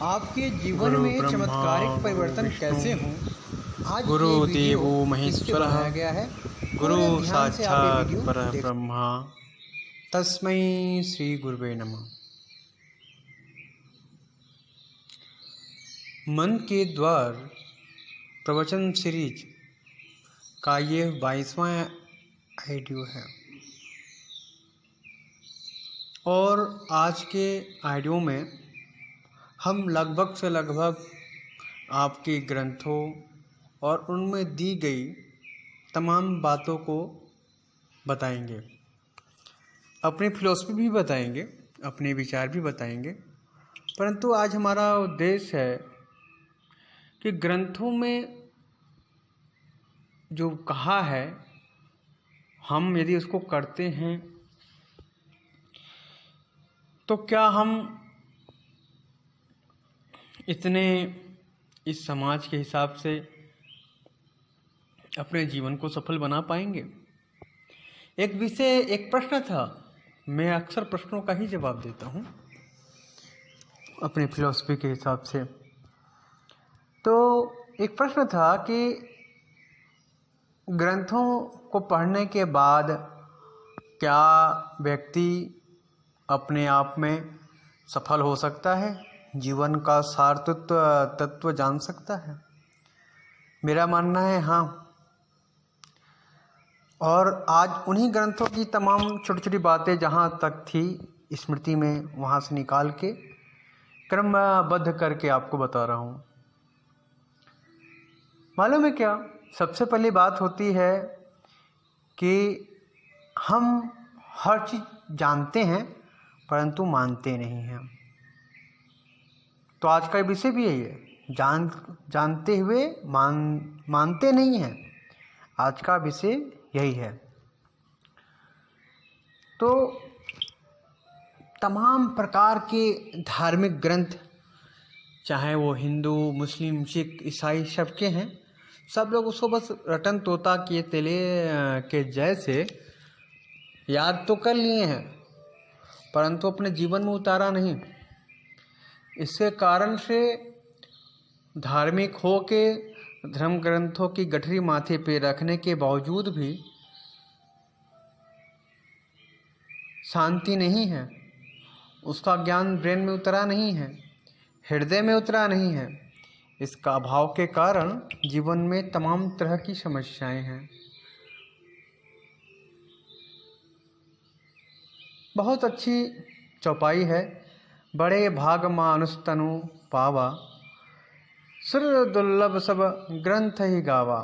आपके जीवन गुरु में ब्रह्मा चमत्कारिक परिवर्तन गुरु कैसे विष्णु हों, आज गुरु ये वीडियो देवो इस पे महेश्वरः बनाया गया है। गुरु पूरे ध्यान से आप ये साक्षात् वीडियो देख। परब्रह्म तस्मै श्री गुरुवे नमः। मन के द्वार प्रवचन सीरीज का ये 22वां ऑडियो है और आज के ऑडियो में हम लगभग से लगभग आपके ग्रंथों और उनमें दी गई तमाम बातों को बताएंगे, अपनी फिलॉसफी भी बताएंगे, अपने विचार भी बताएंगे। परंतु आज हमारा उद्देश्य है कि ग्रंथों में जो कहा है हम यदि उसको करते हैं तो क्या हम इतने इस समाज के हिसाब से अपने जीवन को सफल बना पाएंगे। एक प्रश्न था, मैं अक्सर प्रश्नों का ही जवाब देता हूँ अपनी फिलॉसफी के हिसाब से। तो एक प्रश्न था कि ग्रंथों को पढ़ने के बाद क्या व्यक्ति अपने आप में सफल हो सकता है, जीवन का सार तत्व जान सकता है? मेरा मानना है हाँ। और आज उन्हीं ग्रंथों की तमाम छोटी छोटी बातें जहाँ तक थी स्मृति में, वहाँ से निकाल के क्रमबद्ध करके आपको बता रहा हूँ। मालूम है क्या, सबसे पहली बात होती है कि हम हर चीज़ जानते हैं परंतु मानते नहीं हैं। तो आज का विषय भी यही है, जानते हुए मानते नहीं हैं। आज का विषय यही है। तो तमाम प्रकार के धार्मिक ग्रंथ, चाहे वो हिंदू, मुस्लिम, सिख, ईसाई, सबके हैं। सब लोग उसको बस रटन तोता किए तेले के जैसे याद तो कर लिए हैं परंतु अपने जीवन में उतारा नहीं। इसके कारण से धार्मिक हो के धर्म ग्रंथों की गठरी माथे पे रखने के बावजूद भी शांति नहीं है, उसका ज्ञान ब्रेन में उतरा नहीं है, हृदय में उतरा नहीं है। इसका अभाव के कारण जीवन में तमाम तरह की समस्याएं हैं। बहुत अच्छी चौपाई है, बड़े भाग मानुष तनु पावा, सुर दुर्लभ सब ग्रंथ ही गावा,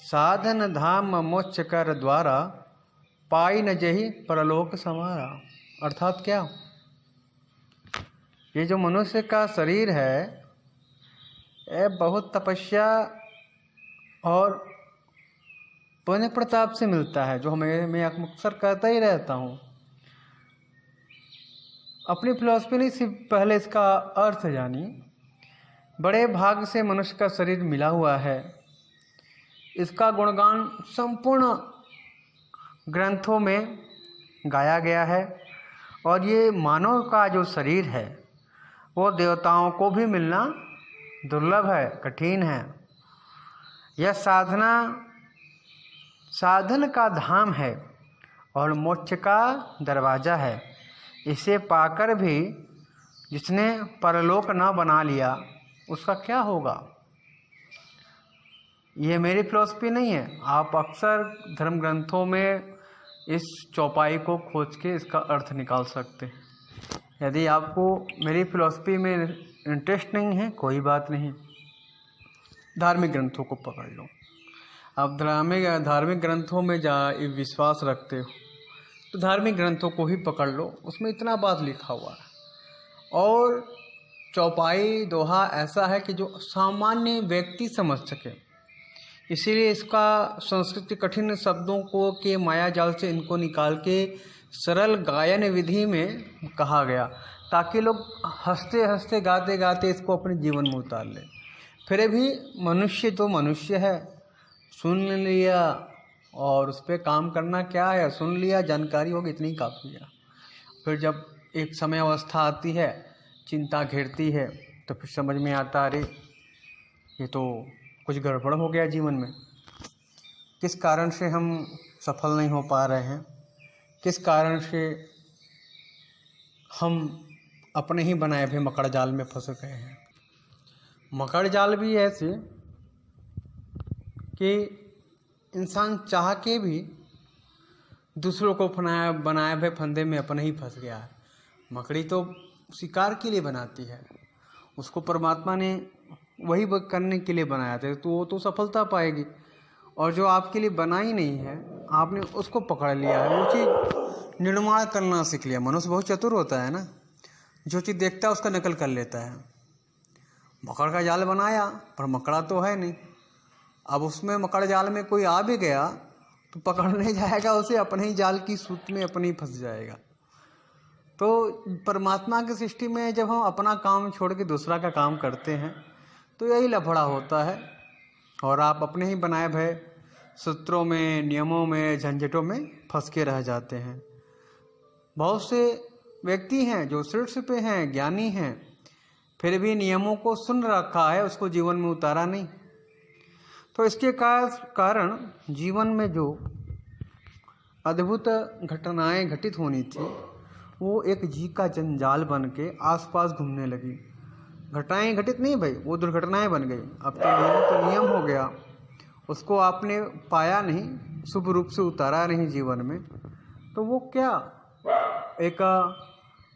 साधन धाम मोक्ष कर द्वारा, पाई न जही परलोक संवारा। अर्थात क्या, ये जो मनुष्य का शरीर है यह बहुत तपस्या और पुण्य प्रताप से मिलता है, जो मैं अक्सर कहता ही रहता हूँ। अपनी फिलॉसफी नहीं, सिर्फ पहले इसका अर्थ जानिए। बड़े भाग से मनुष्य का शरीर मिला हुआ है, इसका गुणगान संपूर्ण ग्रंथों में गाया गया है। और ये मानव का जो शरीर है वो देवताओं को भी मिलना दुर्लभ है, कठिन है। यह साधन का धाम है और मोक्ष का दरवाज़ा है। इसे पाकर भी जिसने परलोक न बना लिया उसका क्या होगा? ये मेरी फिलॉसफी नहीं है। आप अक्सर धर्म ग्रंथों में इस चौपाई को खोज के इसका अर्थ निकाल सकते हैं। यदि आपको मेरी फिलॉसफी में इंटरेस्ट नहीं है, कोई बात नहीं, धार्मिक ग्रंथों को पकड़ लो। आप धार्मिक ग्रंथों में विश्वास रखते हो तो धार्मिक ग्रंथों को ही पकड़ लो, उसमें इतना बात लिखा हुआ है। और चौपाई दोहा ऐसा है कि जो सामान्य व्यक्ति समझ सके, इसीलिए इसका संस्कृत कठिन शब्दों को के माया जाल से इनको निकाल के सरल गायन विधि में कहा गया, ताकि लोग हंसते हंसते गाते गाते इसको अपने जीवन में उतार लें। फिर भी मनुष्य तो मनुष्य है, सुन लिया और उस पर काम करना क्या है, सुन लिया, जानकारी होगी, इतनी काफ़ी है। फिर जब एक समय अवस्था आती है चिंता घेरती है तो फिर समझ में आता, अरे ये तो कुछ गड़बड़ हो गया जीवन में। किस कारण से हम सफल नहीं हो पा रहे हैं, किस कारण से हम अपने ही बनाए हुए मकड़ जाल में फंस गए हैं। मकड़ जाल भी ऐसे कि इंसान चाह के भी दूसरों को बनाए हुए फंदे में अपने ही फंस गया है। मकड़ी तो शिकार के लिए बनाती है, उसको परमात्मा ने वही करने के लिए बनाया था, तो वो तो सफलता पाएगी। और जो आपके लिए बना ही नहीं है, आपने उसको पकड़ लिया है, वो चीज़ निर्माण करना सीख लिया। मनुष्य बहुत चतुर होता है ना, जो चीज़ देखता है उसका नकल कर लेता है। मकड़ का जाल बनाया पर मकड़ा तो है नहीं, अब उसमें मकड़ जाल में कोई आ भी गया तो पकड़ नहीं जाएगा उसे, अपने ही जाल की सूत में अपने ही फंस जाएगा। तो परमात्मा की सृष्टि में जब हम अपना काम छोड़ के दूसरा का काम करते हैं तो यही लफड़ा होता है, और आप अपने ही बनाए भय सूत्रों में, नियमों में, झंझटों में फंस के रह जाते हैं। बहुत से व्यक्ति हैं जो शीर्ष पे हैं, ज्ञानी हैं, फिर भी नियमों को सुन रखा है, उसको जीवन में उतारा नहीं। तो इसके कारण जीवन में जो अद्भुत घटनाएं घटित होनी थी वो एक जी का जंजाल बन के आसपास घूमने लगी। घटनाएं घटित नहीं भाई, वो दुर्घटनाएं बन गई। अब तो नियम हो गया, उसको आपने पाया नहीं, शुभ रूप से उतारा नहीं जीवन में, तो वो क्या एक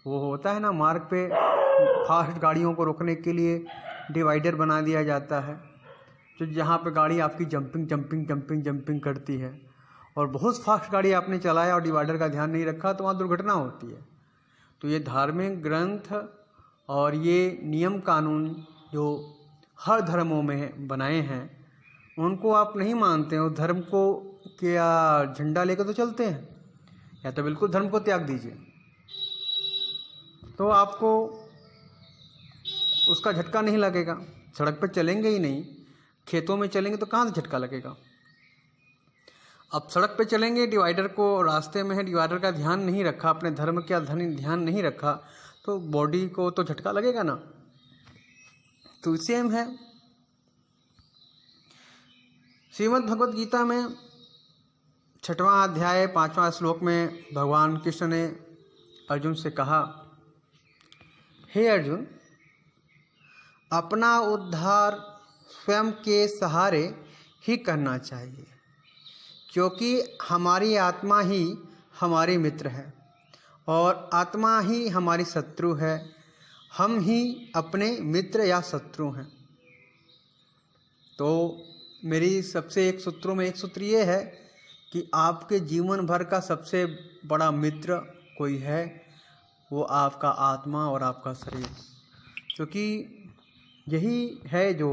वो होता है ना, मार्ग पे फास्ट गाड़ियों को रोकने के लिए डिवाइडर बना दिया जाता है, तो जहाँ पे गाड़ी आपकी जंपिंग करती है, और बहुत फास्ट गाड़ी आपने चलाया और डिवाइडर का ध्यान नहीं रखा तो वहाँ दुर्घटना होती है। तो ये धार्मिक ग्रंथ और ये नियम कानून जो हर धर्मों में बनाए हैं, उनको आप नहीं मानते हैं, उस धर्म को क्या झंडा लेकर तो चलते हैं, या तो बिल्कुल धर्म को त्याग दीजिए, तो आपको उसका झटका नहीं लगेगा। सड़क पर चलेंगे ही नहीं, खेतों में चलेंगे तो कहाँ से झटका लगेगा। अब सड़क पे चलेंगे, डिवाइडर को रास्ते में है, डिवाइडर का ध्यान नहीं रखा, अपने धर्म का ध्यान नहीं रखा, तो बॉडी को तो झटका लगेगा ना। तो सेम है, श्रीमद् भगवद गीता में 6वां अध्याय 5वां श्लोक में भगवान कृष्ण ने अर्जुन से कहा, हे अर्जुन, अपना उद्धार स्वयं के सहारे ही करना चाहिए, क्योंकि हमारी आत्मा ही हमारी मित्र है और आत्मा ही हमारी शत्रु है। हम ही अपने मित्र या शत्रु हैं। तो मेरी सबसे एक सूत्रों में एक सूत्र ये है कि आपके जीवन भर का सबसे बड़ा मित्र कोई है, वो आपका आत्मा और आपका शरीर, क्योंकि यही है जो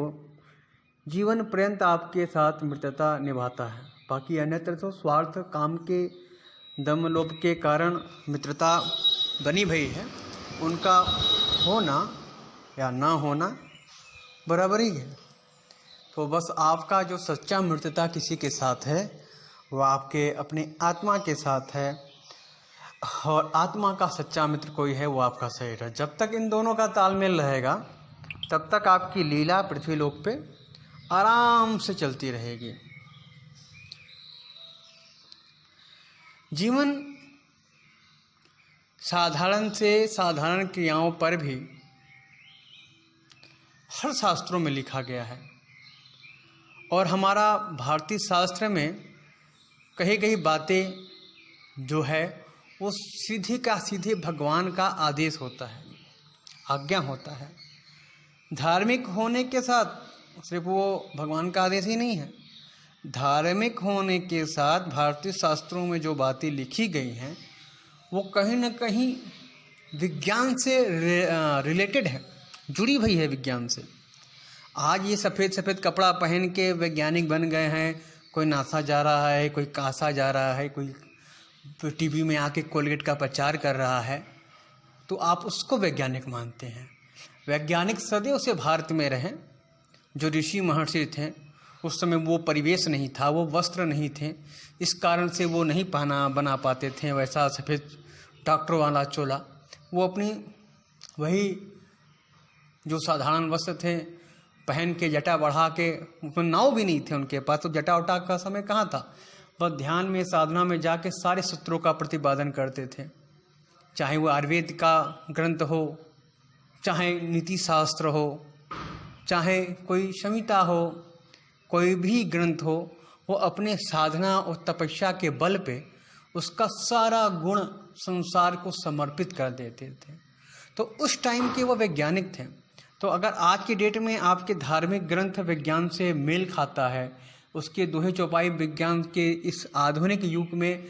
जीवन पर्यंत आपके साथ मित्रता निभाता है। बाकी अन्यत्र तो स्वार्थ, काम के दम लोभ के कारण मित्रता बनी भई है, उनका होना या ना होना बराबर ही है। तो बस आपका जो सच्चा मित्रता किसी के साथ है वो आपके अपने आत्मा के साथ है, और आत्मा का सच्चा मित्र कोई है वो आपका शरीर है। जब तक इन दोनों का तालमेल रहेगा तब तक आपकी लीला पृथ्वी लोक पे आराम से चलती रहेगी। जीवन साधारण से साधारण क्रियाओं पर भी हर शास्त्रों में लिखा गया है, और हमारा भारतीय शास्त्र में कही गई बातें जो है वो सीधे का सीधे भगवान का आदेश होता है, आज्ञा होता है। धार्मिक होने के साथ सिर्फ वो भगवान का आदेश ही नहीं है, धार्मिक होने के साथ भारतीय शास्त्रों में जो बातें लिखी गई हैं वो कहीं न कहीं विज्ञान से रिलेटेड है, जुड़ी हुई है विज्ञान से। आज ये सफ़ेद सफ़ेद कपड़ा पहन के वैज्ञानिक बन गए हैं, कोई नासा जा रहा है, कोई कासा जा रहा है, कोई टीवी में आके कोलगेट का प्रचार कर रहा है, तो आप उसको वैज्ञानिक मानते हैं। वैज्ञानिक सदैव से भारत में रहे। जो ऋषि महर्षि थे उस समय वो परिवेश नहीं था, वो वस्त्र नहीं थे, इस कारण से वो नहीं बना पाते थे वैसा सफ़ेद डॉक्टर वाला चोला। वो अपनी वही जो साधारण वस्त्र थे पहन के, जटा बढ़ा के, नाव भी नहीं थे उनके पास, तो जटा उटा का समय कहाँ था। बस ध्यान में, साधना में जाके सारे सूत्रों का प्रतिपादन करते थे, चाहे वो आयुर्वेद का ग्रंथ हो, चाहे नीति शास्त्र हो, चाहे कोई संहिता हो, कोई भी ग्रंथ हो, वो अपने साधना और तपस्या के बल पे उसका सारा गुण संसार को समर्पित कर देते थे। तो उस टाइम के वो वैज्ञानिक थे। तो अगर आज की डेट में आपके धार्मिक ग्रंथ विज्ञान से मेल खाता है, उसके दोहे चौपाई विज्ञान के इस आधुनिक युग में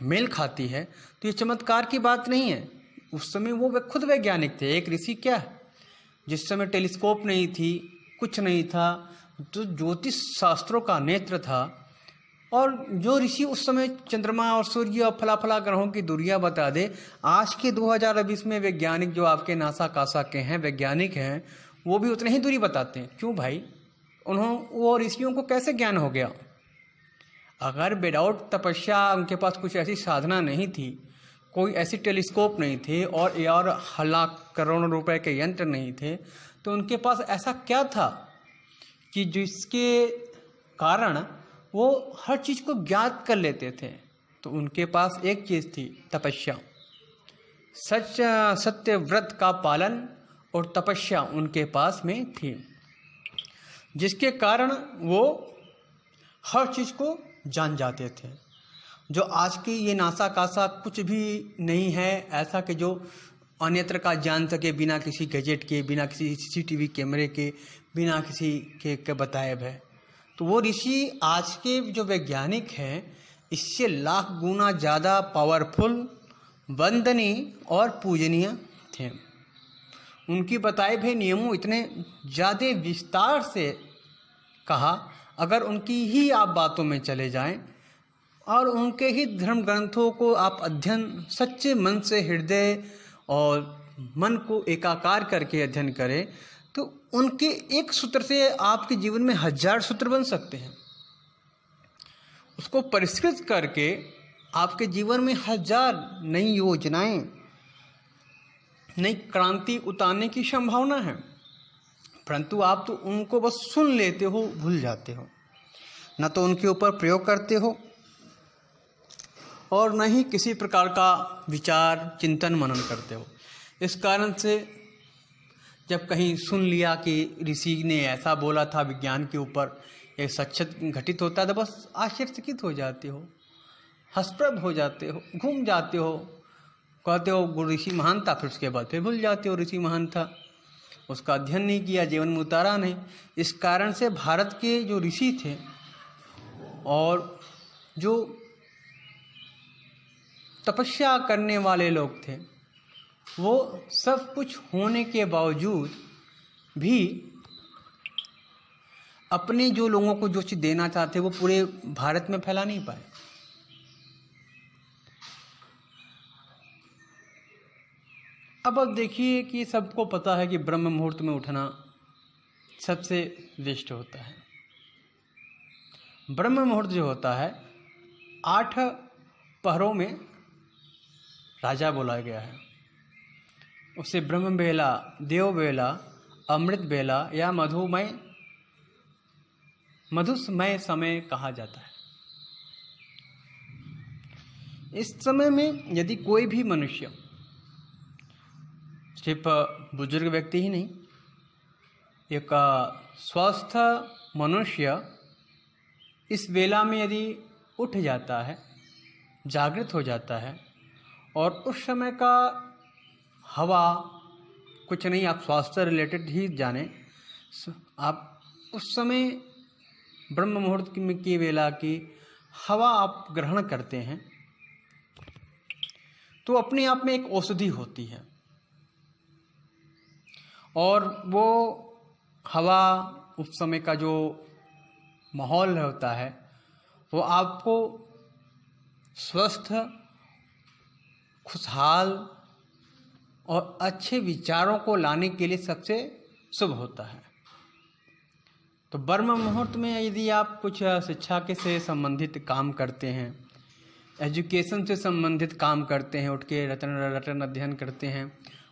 मेल खाती है, तो ये चमत्कार की बात नहीं है। उस समय वो खुद वैज्ञानिक थे। एक ऋषि क्या, जिस समय टेलीस्कोप नहीं थी, कुछ नहीं था, तो ज्योतिष शास्त्रों का नेत्र था, और जो ऋषि उस समय चंद्रमा और सूर्य और फला फला ग्रहों की दूरियां बता दे, आज के 2020 में वैज्ञानिक जो आपके नासा कासा के हैं वैज्ञानिक हैं, वो भी उतने ही दूरी बताते हैं। क्यों भाई? वो ऋषियों को कैसे ज्ञान हो गया? अगर विदाउट तपस्या उनके पास कुछ ऐसी साधना नहीं थी, कोई ऐसी टेलीस्कोप नहीं थे और लाख करोड़ों रुपए के यंत्र नहीं थे, तो उनके पास ऐसा क्या था कि जिसके कारण वो हर चीज़ को ज्ञात कर लेते थे? तो उनके पास एक चीज़ थी, तपस्या। सत्य व्रत का पालन और तपस्या उनके पास में थी, जिसके कारण वो हर चीज़ को जान जाते थे। जो आज की ये नासा कासा कुछ भी नहीं है ऐसा कि जो अन्यत्र का जान सके बिना किसी गैजेट के, बिना किसी सीसीटीवी कैमरे के, बिना किसी के बताए है। तो वो ऋषि आज के जो वैज्ञानिक हैं, इससे लाख गुना ज़्यादा पावरफुल, वंदनीय और पूजनीय थे। उनकी बताए हुए नियमों इतने ज़्यादा विस्तार से कहा, अगर उनकी ही आप बातों में चले जाएं और उनके ही धर्म ग्रंथों को आप अध्ययन सच्चे मन से, हृदय और मन को एकाकार करके अध्ययन करें, तो उनके एक सूत्र से आपके जीवन में 1000 सूत्र बन सकते हैं। उसको परिष्कृत करके आपके जीवन में 1000 नई योजनाएं, नई क्रांति उतारने की संभावना है। परंतु आप तो उनको बस सुन लेते हो, भूल जाते हो, न तो उनके ऊपर प्रयोग करते हो और न ही किसी प्रकार का विचार, चिंतन, मनन करते हो। इस कारण से जब कहीं सुन लिया कि ऋषि ने ऐसा बोला था विज्ञान के ऊपर, एक सच्चत घटित होता है, तो बस आश्चर्यचकित हो जाते हो, हंसप्रद हो जाते हो, घूम जाते हो, कहते हो गुरु ऋषि महान था, फिर उसके बाद फिर भूल जाते हो ऋषि महान था, उसका अध्ययन नहीं किया, जीवन में उतारा नहीं। इस कारण से भारत के जो ऋषि थे और जो तपस्या करने वाले लोग थे, वो सब कुछ होने के बावजूद भी अपने जो लोगों को जो चीज़ देना चाहते वो पूरे भारत में फैला नहीं पाए। अब देखिए कि सबको पता है कि ब्रह्म मुहूर्त में उठना सबसे बेस्ट होता है। ब्रह्म मुहूर्त जो होता है 8 पहरों में राजा बोला गया है, उसे ब्रह्म बेला, देव बेला, अमृत बेला या मधुसमय समय कहा जाता है। इस समय में यदि कोई भी मनुष्य, सिर्फ बुजुर्ग व्यक्ति ही नहीं, एक स्वस्थ मनुष्य इस वेला में यदि उठ जाता है, जागृत हो जाता है और उस समय का हवा, कुछ नहीं, आप स्वास्थ्य रिलेटेड ही जाने, आप उस समय ब्रह्म मुहूर्त की वेला की हवा आप ग्रहण करते हैं, तो अपने आप में एक औषधि होती है और वो हवा, उस समय का जो माहौल होता है, वो आपको स्वस्थ, खुशहाल और अच्छे विचारों को लाने के लिए सबसे शुभ होता है। तो ब्रह्म मुहूर्त में यदि आप कुछ शिक्षा के से संबंधित काम करते हैं, एजुकेशन से संबंधित काम करते हैं, उठ के रटन अध्ययन करते हैं,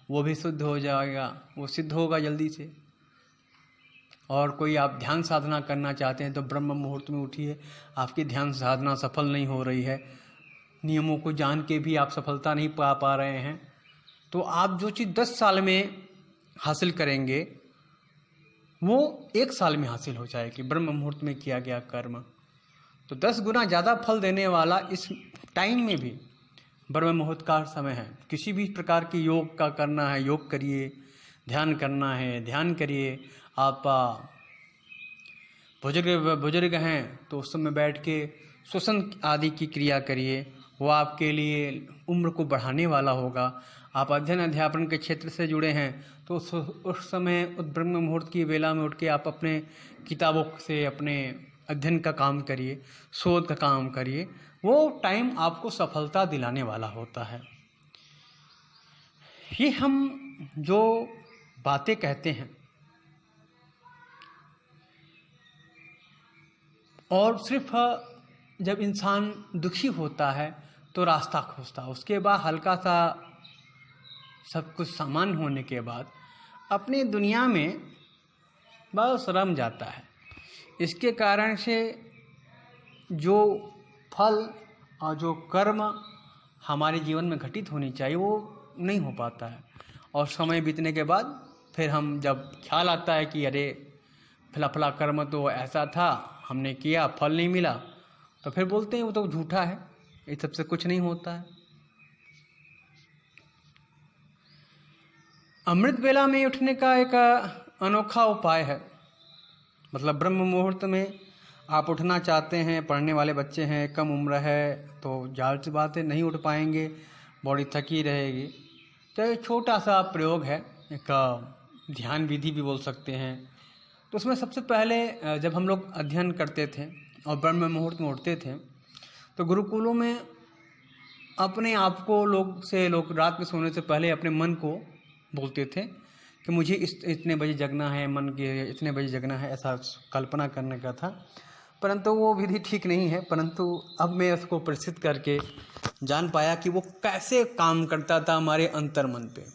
वो भी शुद्ध हो जाएगा, वो सिद्ध होगा जल्दी से। और कोई आप ध्यान साधना करना चाहते हैं तो ब्रह्म मुहूर्त में उठिए। आपकी ध्यान साधना सफल नहीं हो रही है, नियमों को जान के भी आप सफलता नहीं पा रहे हैं, तो आप जो चीज़ 10 साल में हासिल करेंगे वो 1 साल में हासिल हो जाएगी ब्रह्म मुहूर्त में किया गया कर्म। तो 10 गुना ज़्यादा फल देने वाला इस टाइम में भी ब्रह्म मुहूर्त का समय है। किसी भी प्रकार की योग का करना है, योग करिए, ध्यान करना है, ध्यान करिए। आप बुजुर्ग हैं तो उस समय बैठ के श्वसन आदि की क्रिया करिए, वो आपके लिए उम्र को बढ़ाने वाला होगा। आप अध्ययन अध्यापन के क्षेत्र से जुड़े हैं तो उस समय उस ब्रह्म मुहूर्त की वेला में उठ के आप अपने किताबों से अपने अध्ययन का काम करिए, शोध का काम करिए। वो टाइम आपको सफलता दिलाने वाला होता है। ये हम जो बातें कहते हैं और सिर्फ जब इंसान दुखी होता है तो रास्ता खोजता है, उसके बाद हल्का सा सब कुछ सामान होने के बाद अपनी दुनिया में बस रम जाता है। इसके कारण से जो फल और जो कर्म हमारे जीवन में घटित होनी चाहिए वो नहीं हो पाता है। और समय बीतने के बाद फिर हम जब ख्याल आता है कि अरे फला कर्म तो ऐसा था, हमने किया, फल नहीं मिला, तो फिर बोलते हैं वो तो झूठा है, इस सबसे कुछ नहीं होता है। अमृत वेला में उठने का एक अनोखा उपाय है। मतलब ब्रह्म मुहूर्त में आप उठना चाहते हैं, पढ़ने वाले बच्चे हैं, कम उम्र है तो जाहिर सी बात है नहीं उठ पाएंगे, बॉडी थकी रहेगी। तो एक छोटा सा प्रयोग है, एक ध्यान विधि भी बोल सकते हैं। तो उसमें सबसे पहले जब हम लोग अध्ययन करते थे और ब्रह्म मुहूर्त में उठते थे तो गुरुकुलों में अपने आप को लोग रात में सोने से पहले अपने मन को बोलते थे कि मुझे इतने बजे जगना है, मन के इतने बजे जगना है, ऐसा कल्पना करने का था। परंतु वो विधि ठीक नहीं है। परंतु अब मैं उसको प्रसिद्ध करके जान पाया कि वो कैसे काम करता था हमारे अंतर मन पे।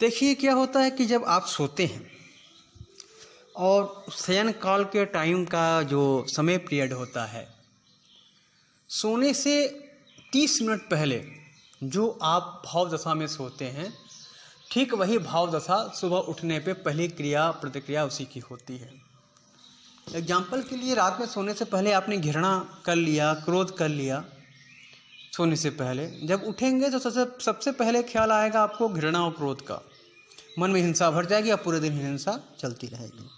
देखिए क्या होता है कि जब आप सोते हैं और शयन काल के टाइम का जो समय पीरियड होता है, सोने से 30 मिनट पहले जो आप भाव दशा में सोते हैं, ठीक वही भाव दशा सुबह उठने पे पहली क्रिया प्रतिक्रिया उसी की होती है। एग्जाम्पल के लिए रात में सोने से पहले आपने घृणा कर लिया, क्रोध कर लिया सोने से पहले, जब उठेंगे तो सबसे पहले ख्याल आएगा आपको घृणा और क्रोध का, मन में हिंसा भर जाएगी और पूरे दिन हिंसा चलती रहेगी।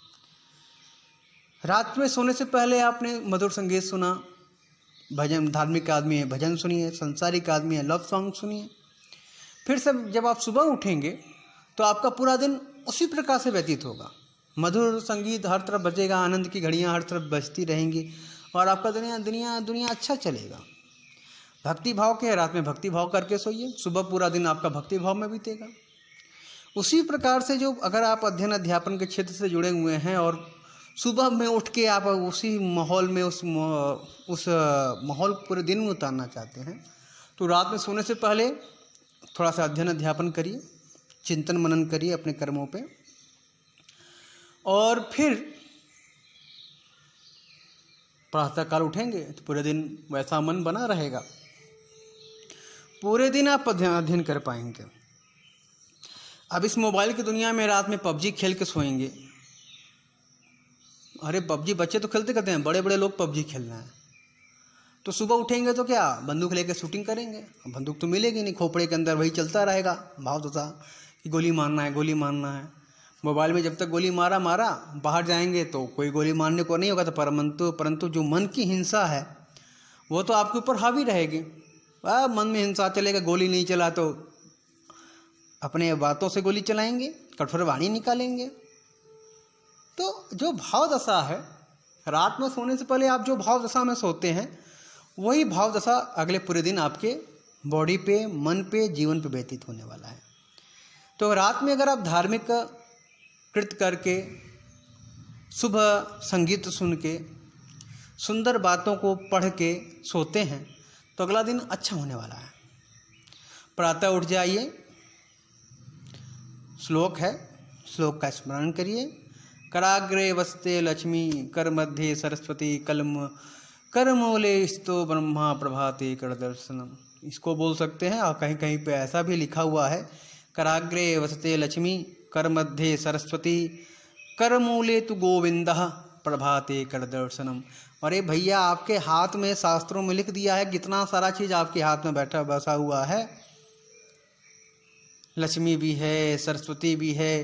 रात में सोने से पहले आपने मधुर संगीत सुना, भजन, धार्मिक आदमी है भजन सुनिए, संसारिक आदमी है लव सॉन्ग सुनिए। फिर सब जब आप सुबह उठेंगे तो आपका पूरा दिन उसी प्रकार से व्यतीत होगा। मधुर संगीत हर तरफ बजेगा, आनंद की घड़ियां हर तरफ बजती रहेंगी और आपका दुनिया अच्छा चलेगा। भक्ति भाव के रात में भक्ति भाव करके सोइए, सुबह पूरा दिन आपका भक्ति भाव में बीतेगा। उसी प्रकार से जो अगर आप अध्ययन अध्यापन के क्षेत्र से जुड़े हुए हैं और सुबह में उठ के आप उसी माहौल में उस माहौल पूरे दिन में उतारना चाहते हैं तो रात में सोने से पहले थोड़ा सा अध्ययन अध्यापन करिए, चिंतन मनन करिए अपने कर्मों पे, और फिर प्रातःकाल उठेंगे तो पूरे दिन वैसा मन बना रहेगा, पूरे दिन आप अध्ययन कर पाएंगे। अब इस मोबाइल की दुनिया में रात में पबजी खेल के सोएंगे, अरे पबजी बच्चे तो खेलते करते हैं, बड़े बड़े लोग पबजी खेल रहे हैं, तो सुबह उठेंगे तो क्या बंदूक लेके शूटिंग करेंगे, बंदूक तो मिलेगी नहीं, खोपड़े के अंदर वही चलता रहेगा भाव दशा कि गोली मारना है, गोली मारना है। मोबाइल में जब तक गोली मारा, बाहर जाएंगे तो कोई गोली मारने को नहीं होगा। तो परंतु जो मन की हिंसा है वो तो आपके ऊपर हावी रहेगी। मन में हिंसा चलेगा, गोली नहीं चला तो अपने बातों से गोली चलाएंगे, कठोर वाणी निकालेंगे। तो जो भाव दशा है, रात में सोने से पहले आप जो भाव दशा में सोते हैं वही भाव दशा अगले पूरे दिन आपके बॉडी पे, मन पे, जीवन पे व्यतीत होने वाला है। तो रात में अगर आप धार्मिक कृत करके, सुबह संगीत सुन के, सुंदर बातों को पढ़ के सोते हैं तो अगला दिन अच्छा होने वाला है। प्रातः उठ जाइए, श्लोक है, श्लोक का स्मरण करिए। कराग्रे वस्ते लक्ष्मी कर मध्य सरस्वती कर मूले स्तो ब्रह्मा प्रभाते कर दर्शनम। इसको बोल सकते हैं। और कहीं कहीं पे ऐसा भी लिखा हुआ है, कराग्रे वसते लक्ष्मी कर मध्य सरस्वती कर मूले तु गोविंदः प्रभाते कर दर्शनम। अरे भैया, आपके हाथ में शास्त्रों में लिख दिया है, कितना सारा चीज आपके हाथ में बैठा बसा हुआ है। लक्ष्मी भी है, सरस्वती भी है,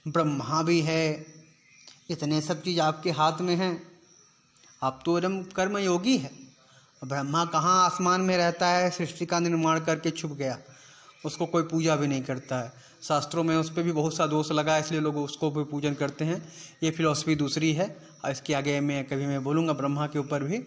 ब्रह्मा भी है, इतने सब चीज आपके हाथ में हैं। आप तो एकदम कर्मयोगी है। ब्रह्मा कहाँ आसमान में रहता है, सृष्टि का निर्माण करके छुप गया, उसको कोई पूजा भी नहीं करता है। शास्त्रों में उस पर भी बहुत सा दोष लगा है, इसलिए लोग उसको भी पूजन करते हैं। ये फिलॉसफी दूसरी है, और इसके आगे मैं बोलूँगा ब्रह्मा के ऊपर भी।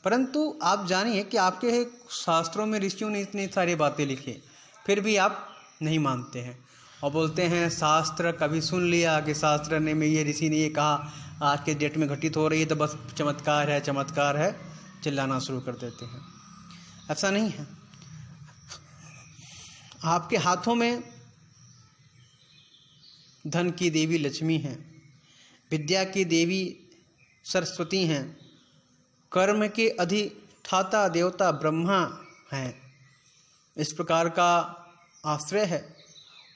परंतु आप जानिए कि आपके शास्त्रों में ऋषियों ने इतनी सारी बातें लिखी, फिर भी आप नहीं मानते हैं और बोलते हैं शास्त्र। कभी सुन लिया कि शास्त्र ने में ये ऋषि ने ये कहा, आज के डेट में घटित हो रही है, तो बस चमत्कार है, चमत्कार है, चिल्लाना शुरू कर देते हैं। ऐसा नहीं है। आपके हाथों में धन की देवी लक्ष्मी है, विद्या की देवी सरस्वती हैं, कर्म के अधिष्ठाता देवता ब्रह्मा हैं। इस प्रकार का आश्रय है।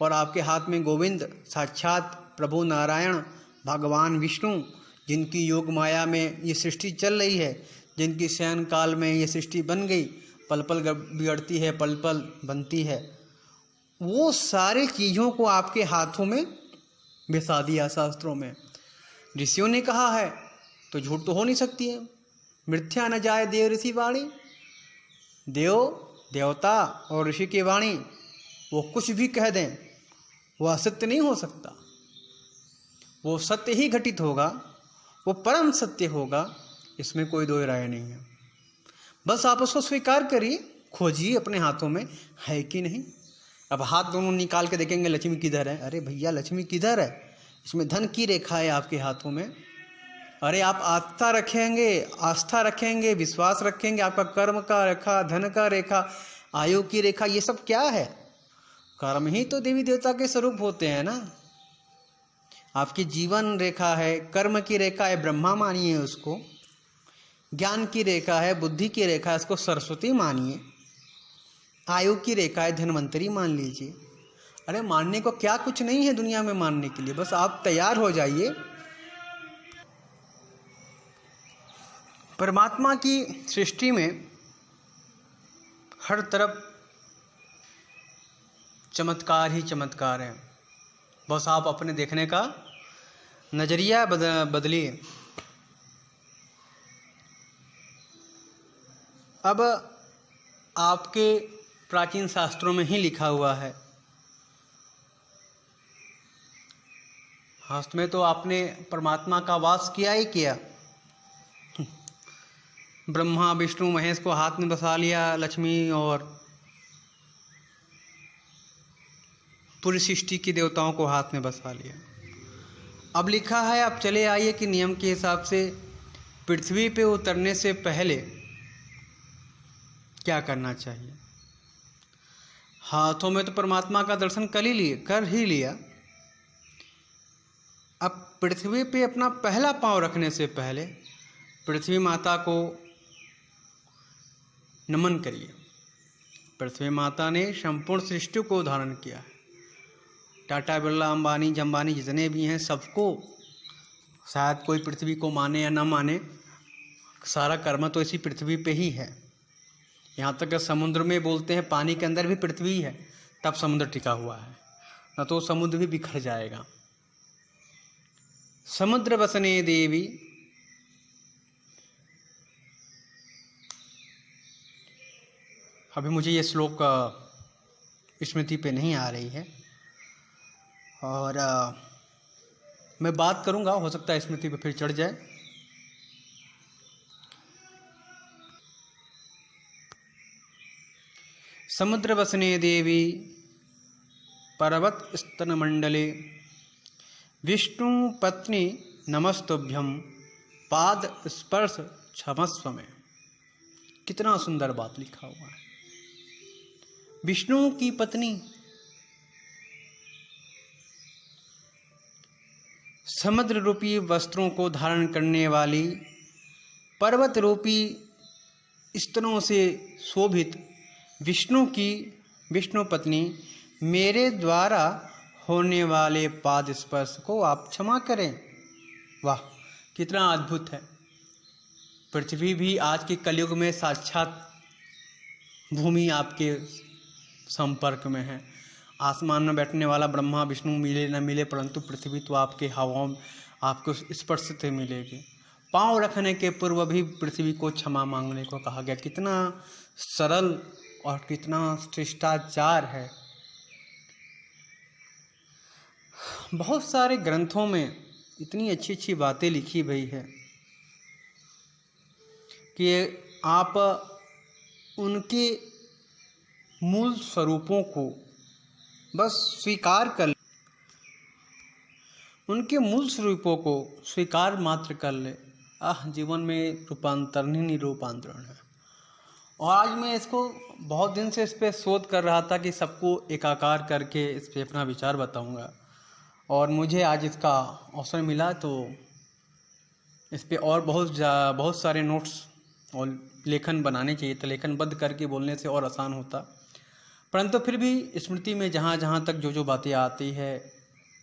और आपके हाथ में गोविंद साक्षात प्रभु नारायण भगवान विष्णु, जिनकी योग माया में ये सृष्टि चल रही है, जिनकी शयन काल में ये सृष्टि बन गई, पल पल बिगड़ती है, पल पल बनती है, वो सारे चीज़ों को आपके हाथों में बिसा दिया शास्त्रों में। ऋषियों ने कहा है तो झूठ तो हो नहीं सकती है। मिथ्या न जाए देव ऋषि वाणी। देव देवता और ऋषि की वाणी वो कुछ भी कह दें, वह असत्य नहीं हो सकता। वो सत्य ही घटित होगा, वो परम सत्य होगा, इसमें कोई दो राय नहीं है। बस आप उसको स्वीकार करिए, खोजिए अपने हाथों में है कि नहीं। अब हाथ दोनों निकाल के देखेंगे लक्ष्मी किधर है। अरे भैया, लक्ष्मी किधर है? इसमें धन की रेखा है आपके हाथों में। अरे आप आस्था रखेंगे, विश्वास रखेंगे, आपका कर्म का रेखा, धन का रेखा, आयु की रेखा, ये सब क्या है? कर्म ही तो देवी देवता के स्वरूप होते हैं ना। आपकी जीवन रेखा है, कर्म की रेखा है, ब्रह्मा मानिए उसको। ज्ञान की रेखा है, बुद्धि की रेखा है, इसको सरस्वती मानिए। आयु की रेखा है, धन्वंतरी मान लीजिए। अरे मानने को क्या कुछ नहीं है दुनिया में मानने के लिए, बस आप तैयार हो जाइए। परमात्मा की सृष्टि में हर तरफ चमत्कार ही चमत्कार है। बस आप अपने देखने का नजरिया बदलिए। अब आपके प्राचीन शास्त्रों में ही लिखा हुआ है, शास्त्र में तो आपने परमात्मा का वास किया ही किया। ब्रह्मा विष्णु महेश को हाथ में बसा लिया, लक्ष्मी और पूरी सृष्टि की देवताओं को हाथ में बसा लिया। अब लिखा है, आप चले आइए कि नियम के हिसाब से पृथ्वी पे उतरने से पहले क्या करना चाहिए। हाथों में तो परमात्मा का दर्शन कर ही लिया। अब पृथ्वी पे अपना पहला पांव रखने से पहले पृथ्वी माता को नमन करिए। पृथ्वी माता ने संपूर्ण सृष्टि को धारण किया है। टाटा बिरला अंबानी जंबानी जितने भी हैं, सबको, शायद कोई पृथ्वी को माने या ना माने, सारा कर्म तो इसी पृथ्वी पे ही है। यहाँ तक कि समुद्र में बोलते हैं पानी के अंदर भी पृथ्वी है, तब समुद्र टिका हुआ है, न तो समुद्र भी बिखर जाएगा। समुद्र बसने देवी अभी मुझे ये श्लोक स्मृति पे नहीं आ रही है, और मैं बात करूंगा, हो सकता है स्मृति पे फिर चढ़ जाए। समुद्र बसने देवी पर्वत स्तन मंडले विष्णु पत्नी नमस्तुभ्यम पाद स्पर्श क्षमस्व में। कितना सुंदर बात लिखा हुआ है। विष्णु की पत्नी समुद्र रूपी वस्त्रों को धारण करने वाली, पर्वत रूपी स्तनों से शोभित विष्णु पत्नी, मेरे द्वारा होने वाले पाद स्पर्श को आप क्षमा करें। वाह, कितना अद्भुत है। पृथ्वी भी आज के कलयुग में साक्षात भूमि आपके संपर्क में है। आसमान में बैठने वाला ब्रह्मा विष्णु मिले न मिले, परंतु पृथ्वी तो आपके हवाओं आपको स्पर्श से मिलेगी। पांव रखने के पूर्व भी पृथ्वी को क्षमा मांगने को कहा गया। कितना सरल और कितना शिष्टाचार है। बहुत सारे ग्रंथों में इतनी अच्छी अच्छी बातें लिखी गई है कि आप उनके मूल स्वरूपों को बस स्वीकार कर, उनके मूल स्वरूपों को स्वीकार मात्र कर ले, जीवन में रूपांतरण ही निरूपांतरण है। और आज मैं इसको बहुत दिन से इस पर शोध कर रहा था कि सबको एकाकार करके इस पर अपना विचार बताऊंगा, और मुझे आज इसका अवसर मिला। तो इस पे और बहुत सारे नोट्स और लेखन बनाने चाहिए था। लेखनबद्ध करके बोलने से और आसान होता, परंतु फिर भी स्मृति में जहाँ जहाँ तक जो बातें आती है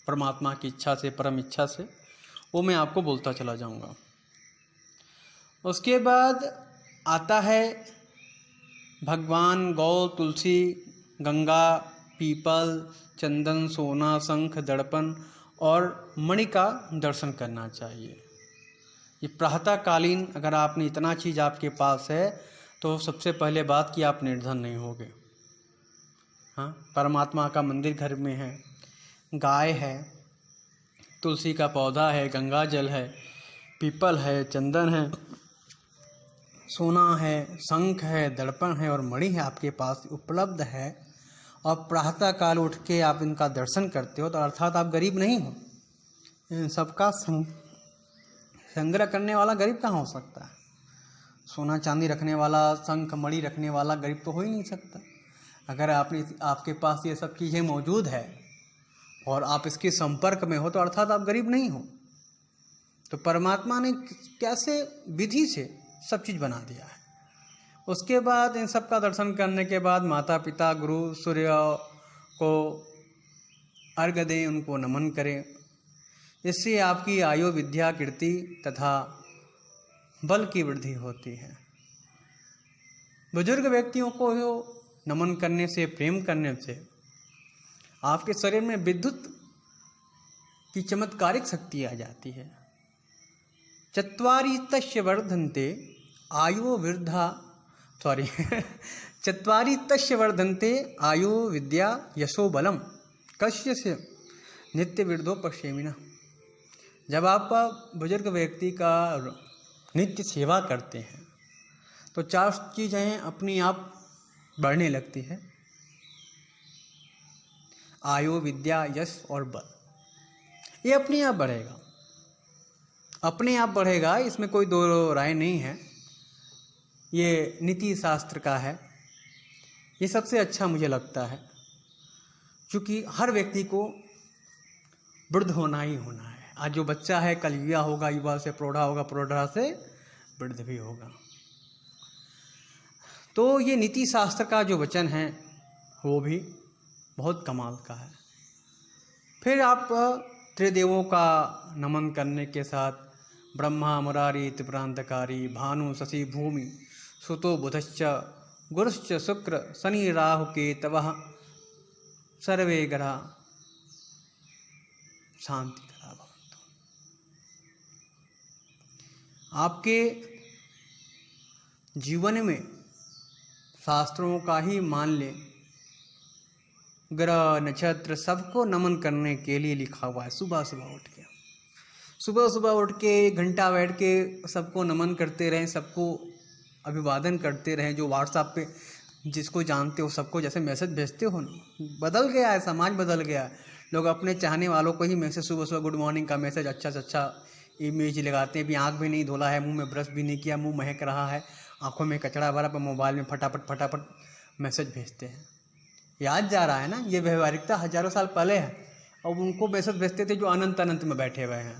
परमात्मा की इच्छा से, परम इच्छा से, वो मैं आपको बोलता चला जाऊँगा। उसके बाद आता है भगवान गौ, तुलसी, गंगा, पीपल, चंदन, सोना, शंख, दर्पण और मणि का दर्शन करना चाहिए। ये प्रातःकालीन अगर आपने इतना चीज़ आपके पास है तो सबसे पहले बात कि आप निर्धन नहीं होगे। हाँ, परमात्मा का मंदिर घर में है, गाय है, तुलसी का पौधा है, गंगा जल है, पीपल है, चंदन है, सोना है, शंख है, दर्पण है और मणि है आपके पास उपलब्ध है, और प्रातः काल उठ के आप इनका दर्शन करते हो, तो अर्थात आप गरीब नहीं हो। इन सबका संग्रह करने वाला गरीब कहाँ हो सकता है? सोना चांदी रखने वाला, शंख मणि रखने वाला गरीब तो हो ही नहीं सकता। अगर आपके पास ये सब चीज़ें मौजूद है और आप इसके संपर्क में हो तो अर्थात आप गरीब नहीं हो। तो परमात्मा ने कैसे विधि से सब चीज़ बना दिया है। उसके बाद इन सब का दर्शन करने के बाद माता पिता, गुरु, सूर्य को अर्घ्य दें, उनको नमन करें। इससे आपकी आयु, विद्या, कीर्ति तथा बल की वृद्धि होती है। बुजुर्ग व्यक्तियों को नमन करने से, प्रेम करने से आपके शरीर में विद्युत की चमत्कारिक शक्ति आ जाती है। चत्वारि तस्य वर्धन्ते आयु वृद्धा चत्वारि तस्य वर्धन्ते आयु विद्या यशो बलम कस्य से नित्य वृद्धो पश्येमिना। जब आप बुजुर्ग व्यक्ति का नित्य सेवा करते हैं तो 4 चीज़ें अपनी आप बढ़ने लगती है: आयु, विद्या, यश और बल। ये अपने आप बढ़ेगा, अपने आप बढ़ेगा, इसमें कोई दो राय नहीं है। ये नीति शास्त्र का है। ये सबसे अच्छा मुझे लगता है, क्योंकि हर व्यक्ति को वृद्ध होना ही होना है। आज जो बच्चा है कल युवा होगा, युवा से प्रौढ़ा होगा, प्रौढ़ा से वृद्ध भी होगा। तो ये नीति शास्त्र का जो वचन है वो भी बहुत कमाल का है। फिर आप त्रिदेवों का नमन करने के साथ ब्रह्मा, मुरारी, त्रिपुरांतकारी, भानु, शशि, भूमि, सुतो, बुधश्च, गुरुश्च, शुक्र, शनि, राहु, केतवः सर्वे ग्रहा शांति करा भवन्तु। आपके जीवन में शास्त्रों का ही मान ले, ग्रह, नक्षत्र सबको नमन करने के लिए लिखा हुआ है। सुबह सुबह उठ के 1 घंटा बैठ के सबको नमन करते रहें, सबको अभिवादन करते रहें। जो व्हाट्सएप पे जिसको जानते हो सबको जैसे मैसेज भेजते हो ना, बदल गया है, समाज बदल गया है। लोग अपने चाहने वालों को ही मैसेज, सुबह गुड मॉर्निंग का मैसेज अच्छा से अच्छा इमेज लगाते हैं। भी आँख भी नहीं धोला है, मुंह में ब्रश भी नहीं किया, मुंह महक रहा है, आंखों में कचरा भरा, पर मोबाइल में फटाफट मैसेज भेजते हैं। याद जा रहा है ना, ये व्यवहारिकता हजारों साल पहले है, और उनको मैसेज भेजते थे जो अनंत अनंत में बैठे हुए हैं।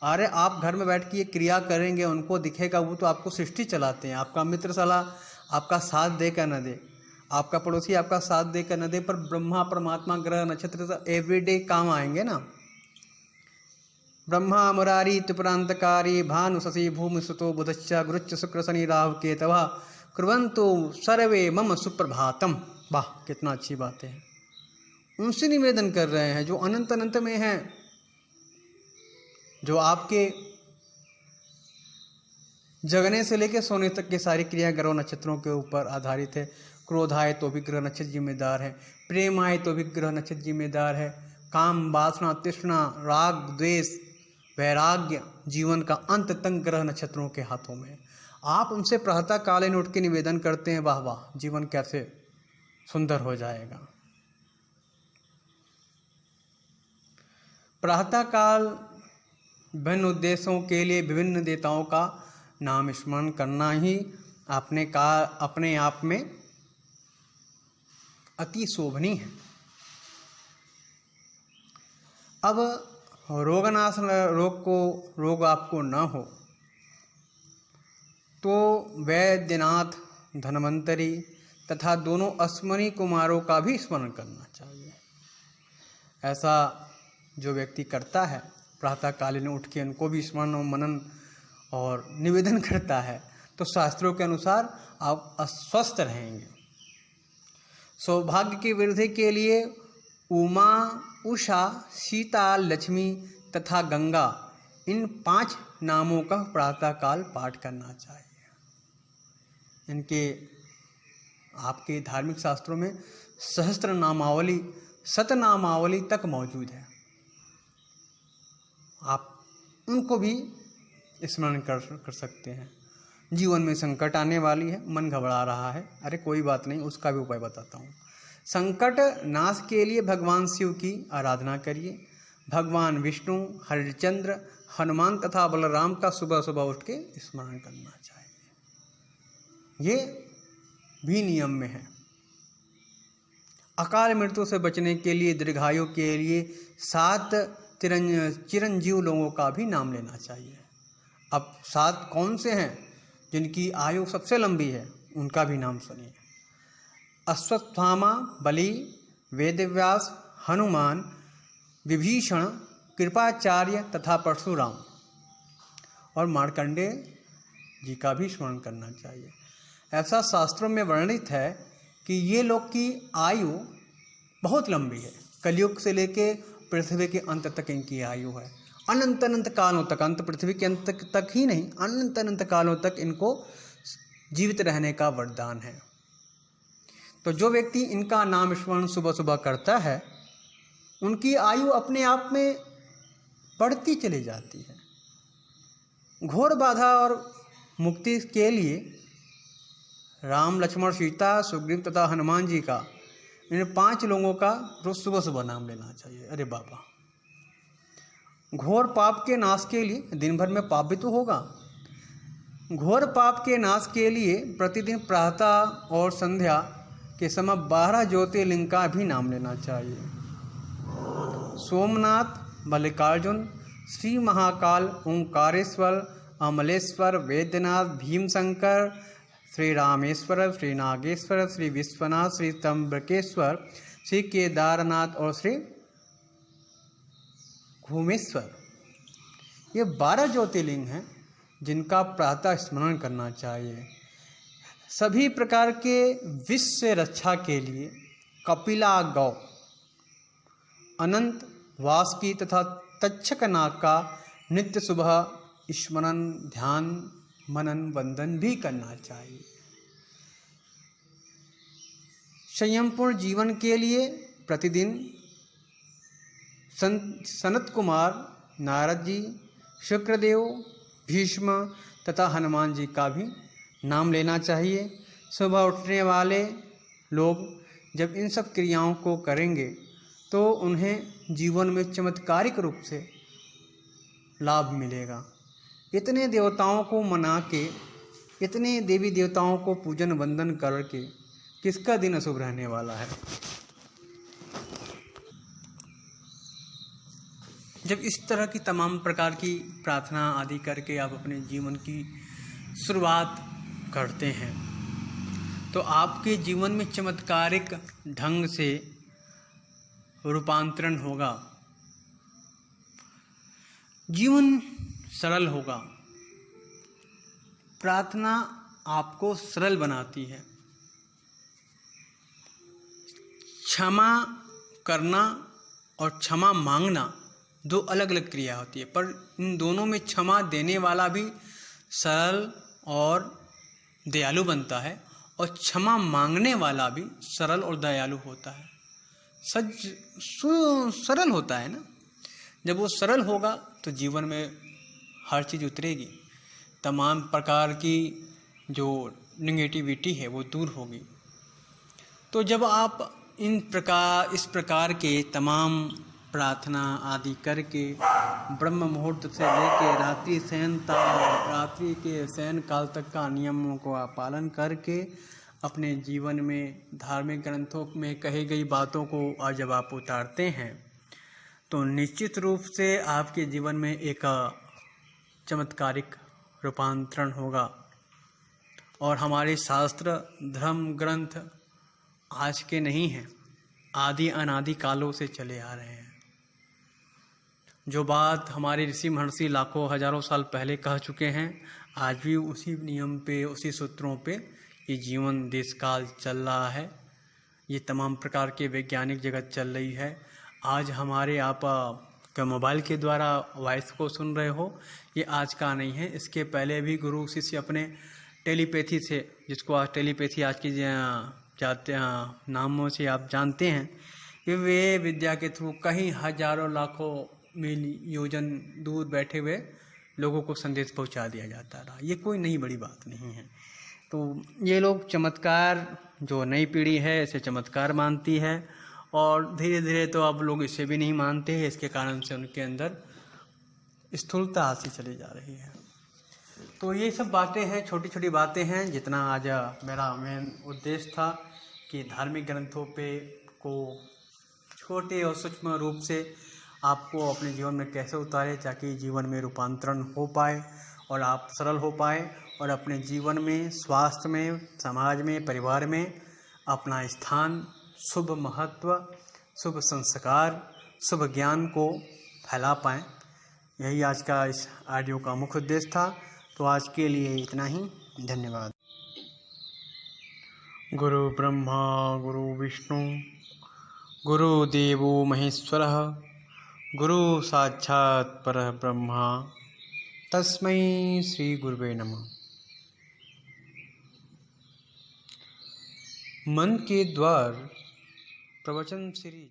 अरे आप घर में बैठ के ये क्रिया करेंगे, उनको दिखेगा, वो तो आपको सृष्टि चलाते हैं। आपका मित्र साला आपका साथ दे कर न दे, आपका पड़ोसी आपका साथ दे कर न दे, पर ब्रह्मा परमात्मा ग्रह नक्षत्र तो एवरीडे काम आएंगे ना। ब्रह्मा मुरारी त्रिपुरांतकारी भानु शशि भूमि सुतो बुधश्च गुरुच्च शुक्र शनि राहु केतवः कुर्वन्तु सर्वे मम सुप्रभातम। वाह, कितना अच्छी बात है। उनसे निवेदन कर रहे हैं जो अनंत अनंत में हैं, जो आपके जगने से लेकर सोने तक की सारी क्रिया ग्रह नक्षत्रों के ऊपर आधारित है। क्रोध आए तो भी ग्रह नक्षत्र जिम्मेदार है, प्रेम आए तो भी ग्रह नक्षत्र जिम्मेदार है, काम वासना तृष्णा राग द्वेष वैराग्य जीवन का अंत तक ग्रह नक्षत्रों के हाथों में। आप उनसे प्रातः कालीन उठ के निवेदन करते हैं, वाह वाह, जीवन कैसे सुंदर हो जाएगा। प्रातः काल विभिन्न उद्देश्यों के लिए विभिन्न देवताओं का नाम स्मरण करना ही अपने आप में अति शोभनीय है। अब रोग आपको न हो तो वैद्यनाथ धन्वंतरी तथा दोनों अश्विनी कुमारों का भी स्मरण करना चाहिए। ऐसा जो व्यक्ति करता है, प्रातःकालीन उठ के उनको भी स्मरण और मनन और निवेदन करता है, तो शास्त्रों के अनुसार आप अस्वस्थ रहेंगे। सौभाग्य की वृद्धि के लिए उमा, उषा, सीता, लक्ष्मी तथा गंगा, इन 5 नामों का प्रातःकाल पाठ करना चाहिए। इनके आपके धार्मिक शास्त्रों में सहस्त्र नामावली, शतनामावली तक मौजूद है। आप उनको भी स्मरण कर सकते हैं। जीवन में संकट आने वाली है, मन घबरा रहा है, अरे कोई बात नहीं, उसका भी उपाय बताता हूँ। संकट नाश के लिए भगवान शिव की आराधना करिए। भगवान विष्णु, हरिश्चंद्र, हनुमान तथा बलराम का सुबह सुबह उठ के स्मरण करना चाहिए। ये भी नियम में है। अकाल मृत्यु से बचने के लिए, दीर्घायु के लिए 7 चिरंजीव लोगों का भी नाम लेना चाहिए। अब 7 कौन से हैं जिनकी आयु सबसे लंबी है, उनका भी नाम सुनिए। अश्वत्थामा, बलि, वेदव्यास, हनुमान, विभीषण, कृपाचार्य तथा परशुराम और मार्कंडेय जी का भी स्मरण करना चाहिए। ऐसा शास्त्रों में वर्णित है कि ये लोग की आयु बहुत लंबी है। कलयुग से लेके पृथ्वी के अंत तक इनकी आयु है। अनंत अनंत कालों तक, अंत पृथ्वी के अंत तक ही नहीं, अनंत अनंत कालों तक इनको जीवित रहने का वरदान है। तो जो व्यक्ति इनका नाम स्मरण सुबह सुबह करता है, उनकी आयु अपने आप में बढ़ती चली जाती है। घोर बाधा और मुक्ति के लिए राम, लक्ष्मण, सीता, सुग्रीव तथा हनुमान जी का, इन 5 लोगों का रोज सुबह सुबह नाम लेना चाहिए। अरे बाबा, घोर पाप के नाश के लिए, दिन भर में पाप भी तो होगा, घोर पाप के नाश के लिए प्रतिदिन प्रातः और संध्या के समय 12 ज्योतिर्लिंग का भी नाम लेना चाहिए। सोमनाथ, मल्लिकार्जुन, श्री महाकाल, ओंकारेश्वर, अमलेश्वर, वैद्यनाथ, भीमशंकर, श्री रामेश्वर, श्री नागेश्वर, श्री विश्वनाथ, श्री त्र्यंबकेश्वर, श्री केदारनाथ और श्री घूमेश्वर, ये 12 ज्योतिर्लिंग हैं जिनका प्रातः स्मरण करना चाहिए। सभी प्रकार के विष से रक्षा के लिए कपिला गौ, अनंत, वासुकी तथा तक्षक नाग का नित्य सुबह स्मरण, ध्यान, मनन, वंदन भी करना चाहिए। संयमपूर्ण जीवन के लिए प्रतिदिन सनत कुमार, नारद जी, शुक्रदेव, भीष्म तथा हनुमान जी का भी नाम लेना चाहिए। सुबह उठने वाले लोग जब इन सब क्रियाओं को करेंगे तो उन्हें जीवन में चमत्कारिक रूप से लाभ मिलेगा। इतने देवताओं को मना के, इतने देवी देवताओं को पूजन वंदन करके किसका दिन अशुभ रहने वाला है। जब इस तरह की तमाम प्रकार की प्रार्थना आदि करके आप अपने जीवन की शुरुआत करते हैं तो आपके जीवन में चमत्कारिक ढंग से रूपांतरण होगा, जीवन सरल होगा। प्रार्थना आपको सरल बनाती है। क्षमा करना और क्षमा मांगना दो अलग अलग क्रिया होती है, पर इन दोनों में क्षमा देने वाला भी सरल और दयालु बनता है और क्षमा मांगने वाला भी सरल और दयालु होता है। सरल होता है ना। जब वो सरल होगा तो जीवन में हर चीज़ उतरेगी, तमाम प्रकार की जो निगेटिविटी है वो दूर होगी। तो जब आप इस प्रकार के तमाम प्रार्थना आदि करके ब्रह्म मुहूर्त से लेकर रात्रि के शयन काल तक का नियमों को आप पालन करके अपने जीवन में धार्मिक ग्रंथों में कही गई बातों को आज जब आप उतारते हैं तो निश्चित रूप से आपके जीवन में एक चमत्कारिक रूपांतरण होगा। और हमारे शास्त्र धर्म ग्रंथ आज के नहीं हैं, आदि अनादि कालों से चले आ रहे हैं। जो बात हमारे ऋषि महर्षि लाखों हजारों साल पहले कह चुके हैं, आज भी उसी नियम पे, उसी सूत्रों पे ये जीवन देश काल चल रहा है। ये तमाम प्रकार के वैज्ञानिक जगत चल रही है। आज हमारे आप का मोबाइल के द्वारा वॉइस को सुन रहे हो, ये आज का नहीं है। इसके पहले भी गुरु शिष्य अपने टेलीपैथी से, जिसको आज टेलीपैथी आज की जाते नामों से आप जानते हैं, कि वे विद्या के थ्रू कहीं हजारों लाखों मील योजन दूर बैठे हुए लोगों को संदेश पहुंचा दिया जाता रहा। ये कोई नई बड़ी बात नहीं है। तो ये लोग चमत्कार, जो नई पीढ़ी है इसे चमत्कार मानती है और धीरे धीरे तो अब लोग इसे भी नहीं मानते हैं। इसके कारण से उनके अंदर स्थूलता आती चली जा रही है। तो ये सब बातें हैं, छोटी छोटी बातें हैं। जितना आज मेरा मेन उद्देश्य था कि धार्मिक ग्रंथों पे को छोटे और सूक्ष्म रूप से आपको अपने जीवन में कैसे उतारे ताकि जीवन में रूपांतरण हो पाए और आप सरल हो पाए और अपने जीवन में, स्वास्थ्य में, समाज में, परिवार में अपना स्थान, शुभ महत्व, शुभ संस्कार, शुभ ज्ञान को फैला पाएँ। यही आज का इस ऑडियो का मुख्य उद्देश्य था। तो आज के लिए इतना ही। धन्यवाद। गुरु ब्रह्मा गुरु विष्णु गुरुदेवो महेश्वरः गुरु साक्षात् परब्रह्मा तस्मै श्री गुरुवे नमः। मन के द्वार प्रवचन सीरीज।